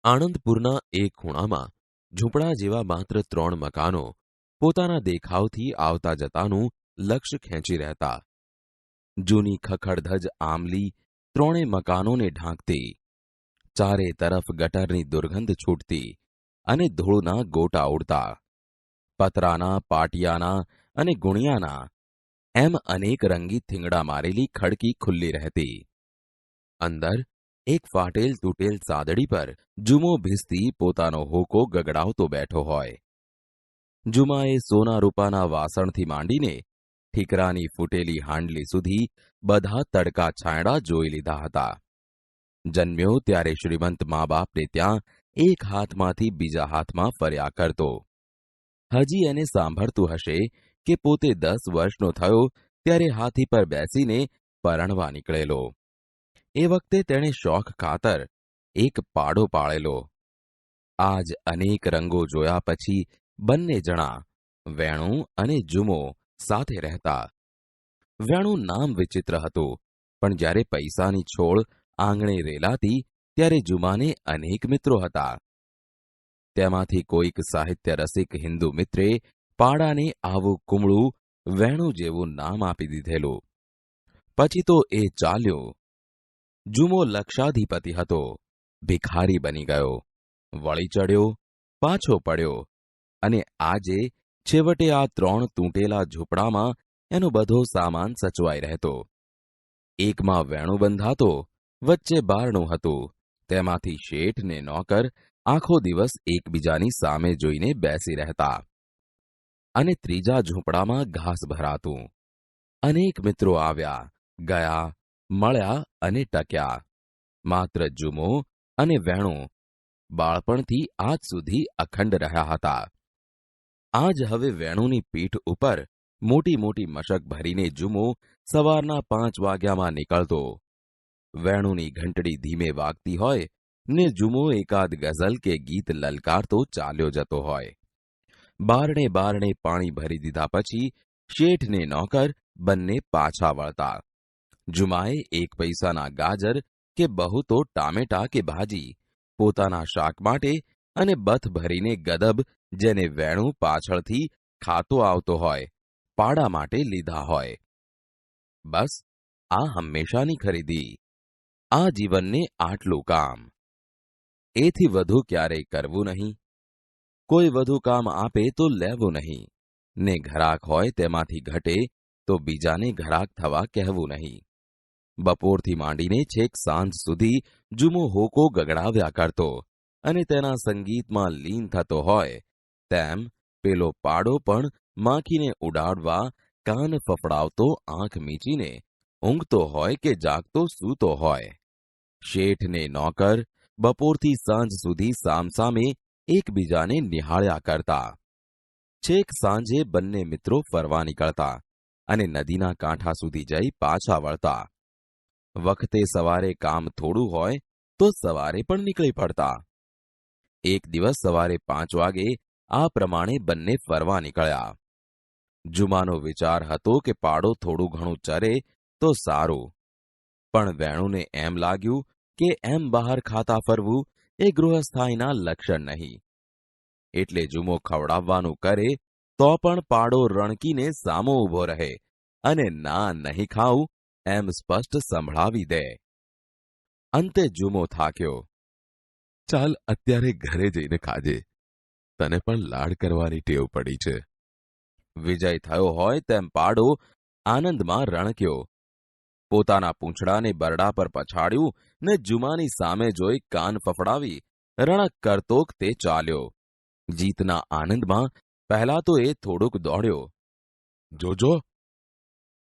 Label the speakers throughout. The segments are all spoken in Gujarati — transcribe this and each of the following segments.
Speaker 1: આણંદપુરના એક ખૂણામાં ઝૂંપડા જેવા માત્ર 3 મકાનો પોતાના દેખાવથી આવતા જતાનું લક્ષ્ય ખેંચી રહેતા. જૂની ખખડધજ આમલી ત્રણેય મકાનોને ઢાંકતી, ચારે તરફ ગટરની દુર્ગંધ છૂટતી અને ધૂળના ગોટા ઉડતા. પતરાના, પાટિયાના અને ગુણિયાના એમ અનેક રંગી થીંગડા મારેલી ખડકી ખુલ્લી રહેતી. અંદર એક ફાટેલ તૂટેલ સાદડી પર જુમો ભીસતી પોતાનો હોકો ગગડાવતો બેઠો હોય. જુમાએ સોના રૂપાના વાસણથી માંડીને ઠીકરાની ફૂટેલી હાંડલી સુધી બધા તડકા છાંયડા જોઈ લીધા હતા. જન્મ્યો ત્યારે શ્રીમંત મા બાપને ત્યાં એક હાથમાંથી બીજા હાથમાં ફર્યા કરતો. હજી એને સાંભળતું હશે કે પોતે 10 વર્ષનો થયો ત્યારે હાથી પર બેસીને પરણવા નીકળેલો. એ વખતે તેણે શોખ ખાતર એક પાડો પાળેલો. આજ અનેક રંગો જોયા પછી બંને જણા વેણુ અને જુમો સાથે રહેતા. વેણું નામ વિચિત્ર હતું, પણ જ્યારે પૈસાની છોડ આંગણે રેલાતી ત્યારે જુમાને અનેક મિત્રો હતા. તેમાંથી કોઈક સાહિત્ય રસિક હિન્દુ મિત્રે પાડાને આવું કુમળું વેણુ જેવું નામ આપી દીધેલું. પછી તો એ ચાલ્યો. જુમો લક્ષાધિપતિ હતો, ભિખારી બની ગયો, વળી ચડ્યો, પાછો પડ્યો અને આજે છેવટે આ 3 તૂટેલા ઝૂંપડામાં એનો બધો સામાન સચવાઈ રહેતો. એકમાં વેણુ બંધાતો, વચ્ચે બારણું હતું, તેમાંથી શેઠ ને નોકર આખો દિવસ એકબીજાની સામે જોઈને બેસી રહેતા. અને ત્રીજા ઝૂંપડામાં ઘાસ ભરાતું. અનેક મિત્રો આવ્યા, ગયા, મળ્યા અને ટક્યા. માત્ર જુમો અને વેણુ બાળપણથી આજ સુધી અખંડ રહ્યા હતા. આજ હવે વેણુની પીઠ ઉપર મોટી મોટી મશક ભરીને જુમો સવારના 5 વાગ્યામાં નીકળતો. વેણુની ઘંટડી ધીમે વાગતી હોય ને જુમો એકાદ ગઝલ કે ગીત લલકારતો ચાલ્યો જતો હોય. બારણે બારણે પાણી ભરી દીધા પછી શેઠ ને નોકર બંને પાછા વળતા. જુમાએ 1 પૈસાના ગાજર કે બહુ તો ટામેટા કે ભાજી પોતાના શાક માટે અને બથ ભરીને ગદબ જેને વેણુ પાછળથી ખાતો આવતો હોય પાડા માટે લીધા હોય. બસ આ હંમેશાની ખરીદી. આ જીવનને આટલું કામ. એથી વધુ ક્યારેય કરવું નહીં. કોઈ વધુ કામ આપે તો લેવું નહીં, ને ઘરાક હોય તેમાંથી ઘટે તો બીજાને ઘરાક થવા કહેવું નહીં. બપોરથી માંડીને છેક સાંજ સુધી જુમો હોકો ગગડાવ્યા કરતો અને તેના સંગીતમાં લીન થતો હોય તેમ પેલો પાડો પણ માખીને ઉડાડવા કાન ફફડાવતો આંખ મીચીને ઊંઘતો હોય કે જાગતો સૂતો હોય. શેઠ ને નોકર બપોરથી સાંજ સુધી સામસામે એકબીજાને નિહાળ્યા કરતા. છેક સાંજે બંને મિત્રો ફરવા નીકળતા અને નદીના કાંઠા સુધી જઈ પાછા વળતા. વખતે સવારે કામ થોડું હોય તો સવારે પણ નીકળી પડતા. એક દિવસ સવારે 5 વાગે આ પ્રમાણે બંને ફરવા નીકળ્યા. જુમાનો વિચાર હતો કે પાડો થોડું ઘણું ચરે તો સારું, પણ વેણુને એમ લાગ્યું કે એમ બહાર ખાતા ફરવું એ ગૃહસ્થાઈના લક્ષણ નહીં. એટલે જુમો ખવડાવવાનું કરે તો પણ પાડો રણકીને સામો ઊભો રહે અને ના નહીં ખાવું એમ સ્પષ્ટ સંભળાવી દે. અંતે જુમો થાક્યો. ચાલ અત્યારે ઘરે જઈને ખાજે, તને પણ લાડ કરવાની ટેવ પડી છે. વિજય થયો હોય તેમ પાડો આનંદમાં રણક્યો. પોતાના પૂંછડાને બરડા પર પછાડ્યું ને જુમાની સામે જોઈ કાન ફફડાવી રણક કરતોક તે ચાલ્યો. જીતના આનંદમાં પહેલા તો એ થોડુંક દોડ્યો. જોજો,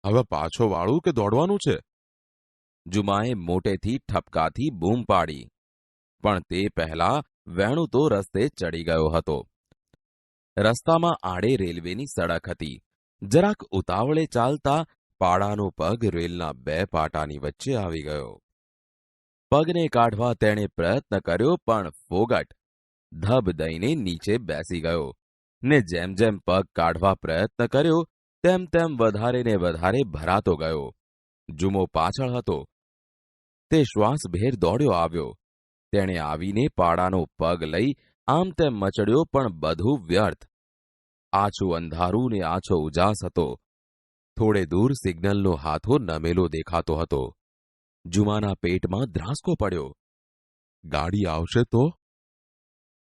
Speaker 1: હવે પાછો વાળું કે દોડવાનું છે? જુમાએ મોટેથી ઠપકાથી બૂમ પાડી, પણ તે પહેલા વેણુ તો રસ્તે ચડી ગયો હતો. રસ્તામાં આડે રેલવેની સડક હતી. જરાક ઉતાવળે ચાલતા પાડાનો પગ રેલના 2 પાટાની વચ્ચે આવી ગયો. પગને કાઢવા તેણે પ્રયત્ન કર્યો, પણ ફોગટ ધબ દઈને નીચે બેસી ગયો ને જેમ જેમ પગ કાઢવા પ્રયત્ન કર્યો તેમ તેમ વધારે ને વધારે ભરાતો ગયો. જુમો પાછળ હતો. તે શ્વાસભેર દોડ્યો આવ્યો તેણે આવીને પાડાનો પગ લઈ આમ તેમ મચડ્યો, પણ બધું વ્યર્થ. આછું અંધારું ને આછો ઉજાસ હતો. થોડે દૂર સિગ્નલનો હાથો નમેલો દેખાતો હતો. જુમાના પેટમાં ધ્રાસકો પડ્યો. ગાડી આવશે તો?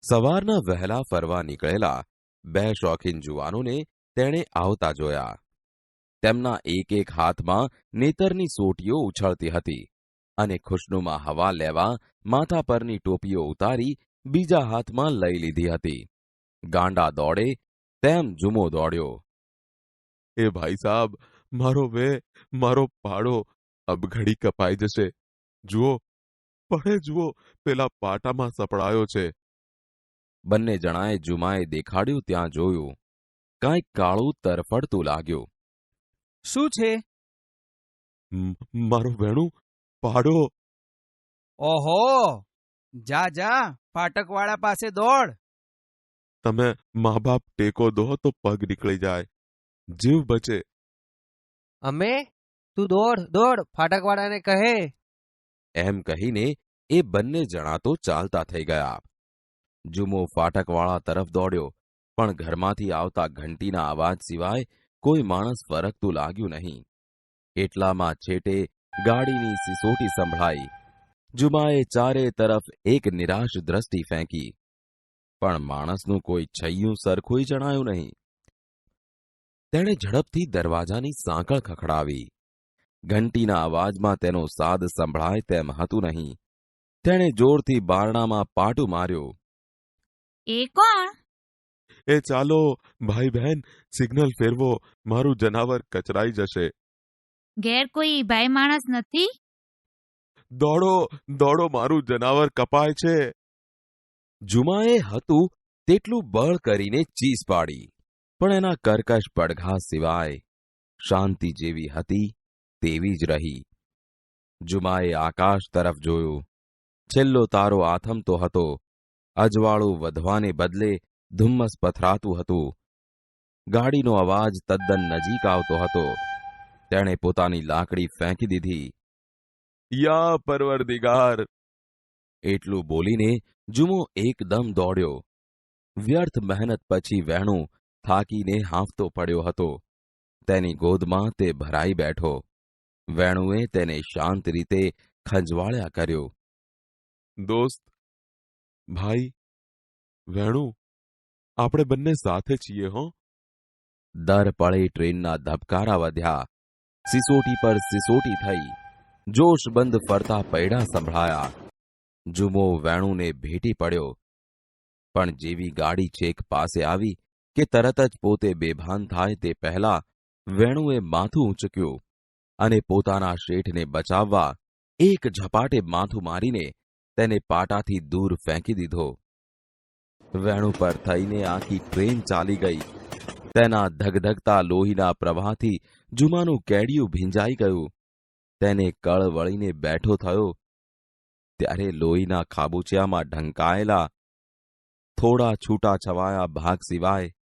Speaker 1: સવારના વહેલા ફરવા નીકળેલા 2 શોખીન જુવાનોને તેણે આવતા જોયા. તેમના એક એક હાથમાં નેતરની સોટીઓ ઉછળતી હતી અને ખુશનુમા હવા લેવા માથા પરની ટોપીઓ ઉતારી બીજા હાથમાં લઈ લીધી હતી. ગાંડા દોડે તેમ જુમો દોડ્યો.
Speaker 2: એ ભાઈ સાબ, મારો પાડો અબ ઘડી કપાઈ જશે. જુઓ, જુઓ, પેલા પાટામાં સપડાયો છે.
Speaker 1: બંને જણાએ જુમાએ દેખાડ્યું ત્યાં જોયું. કાંઈક કાળું તરફડતું લાગ્યું.
Speaker 3: શું છે?
Speaker 2: મારો વેણું, પાડો.
Speaker 3: ઓહો, જા જા, ફાટકવાળા પાસે દોડ.
Speaker 2: તમે મા બાપ ટેકો દો તો પગ નીકળી જાય, જીવ બચે.
Speaker 4: અમે તું દોડ દોડ, ફાટકવાળાને કહે.
Speaker 1: એમ કહીને એ બંને જણા તો ચાલતા થઈ ગયા. જુમો ફાટકવાળા તરફ દોડ્યો, પણ ઘરમાંથી આવતા ઘંટીના અવાજ સિવાય કોઈ માણસ ફરકતું લાગ્યું નહીં. એટલામાં છેટે ગાડીની સિસોટી સંભળાઈ. જુમાએ ચારે તરફ એક નિરાશ દ્રષ્ટિ ફેંકી, પણ માણસનું કોઈ છૈયું સરખું જણાયું નહીં. તેણે ઝડપથી દરવાજાની સાંકળ ખખડાવી. ઘંટીના અવાજમાં તેનો સાદ સંભળાય તેમ હતું નહીં. તેણે જોરથી બારણામાં પાટું માર્યું.
Speaker 5: એ કોણ?
Speaker 2: એ ચાલો ભાઈ બહેન, સિગ્નલ ફેરવો, મારું જનાવર કચરાઈ જશે.
Speaker 5: ઘેર કોઈ ભાઈ માણસ નથી?
Speaker 2: દોડો દોડો, મારું જનાવર કપાય છે.
Speaker 1: જુમાએ હતું તેટલું બળ કરીને ચીસ પાડી, પણ એના કર્કશ પડઘા સિવાય શાંતિ જેવી હતી તેવી જ રહી. જુમાએ આકાશ તરફ જોયું. છેલ્લો તારો આથમતો હતો. અજવાળું વધવાને બદલે ધુમ્મસ પથરાતું હતું. ગાડીનો અવાજ તદ્દન નજીક આવતો હતો. તેણે પોતાની લાકડી ફેંકી દીધી.
Speaker 2: યા પરવરદિગાર!
Speaker 1: એટલું બોલીને જુમો એકદમ દોડ્યો. વ્યર્થ મહેનત પછી વેણું થાકીને હાંફતો પડ્યો હતો. તેની ગોદમાં તે ભરાઈ બેઠો. વેણુએ તેને શાંત રીતે ખંજવાળ્યા કર્યો.
Speaker 2: દોસ્ત, ભાઈ, વેણું, આપણે બંને સાથે છીએ હો.
Speaker 1: દર પળે ટ્રેનના ધબકારા વધ્યા. સિસોટી પર સિસોટી થઈ. જોશબંધ ફરતા પૈડા સંભળાયા. જુમો વેણુને ભેટી પડ્યો, પણ જેવી ગાડી છેક પાસે આવી કે તરત જ પોતે બેભાન થાય તે પહેલા વેણુએ માથું ઊંચક્યું અને પોતાના શેઠને બચાવવા એક ઝપાટે માથું મારીને તેને પાટાથી દૂર ફેંકી દીધો. વેણુ પર થઈને આખી ટ્રેન ચાલી ગઈ. તેના ધગધગતા લોહીના પ્રવાહથી જુમાનું કેડિયું ભીંજાઈ ગયું. તેને કળ વળીને બેઠો થયો ત્યારે લોહીના ખાબુચિયામાં ઢંકાયેલા થોડા છૂટા છવાયા ભાગ સિવાય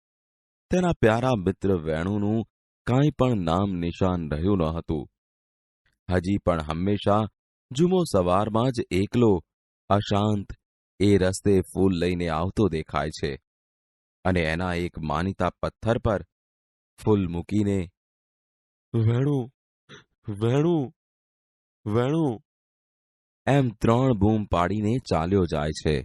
Speaker 1: તેના પ્યારા મિત્ર વેણુનું કાંઈ પણ નામ નિશાન રહ્યું ન હતું. હજી પણ હંમેશા જુમો સવારમાં જ એકલો, અશાંત એ રસ્તે ફૂલ લઈને આવતો દેખાય છે અને એના એક માનીતા પથ્થર પર ફૂલ મૂકીને
Speaker 2: વેણું, વેણું, વેણું
Speaker 1: એમ 3 બૂમ પાડીને ચાલ્યો જાય છે.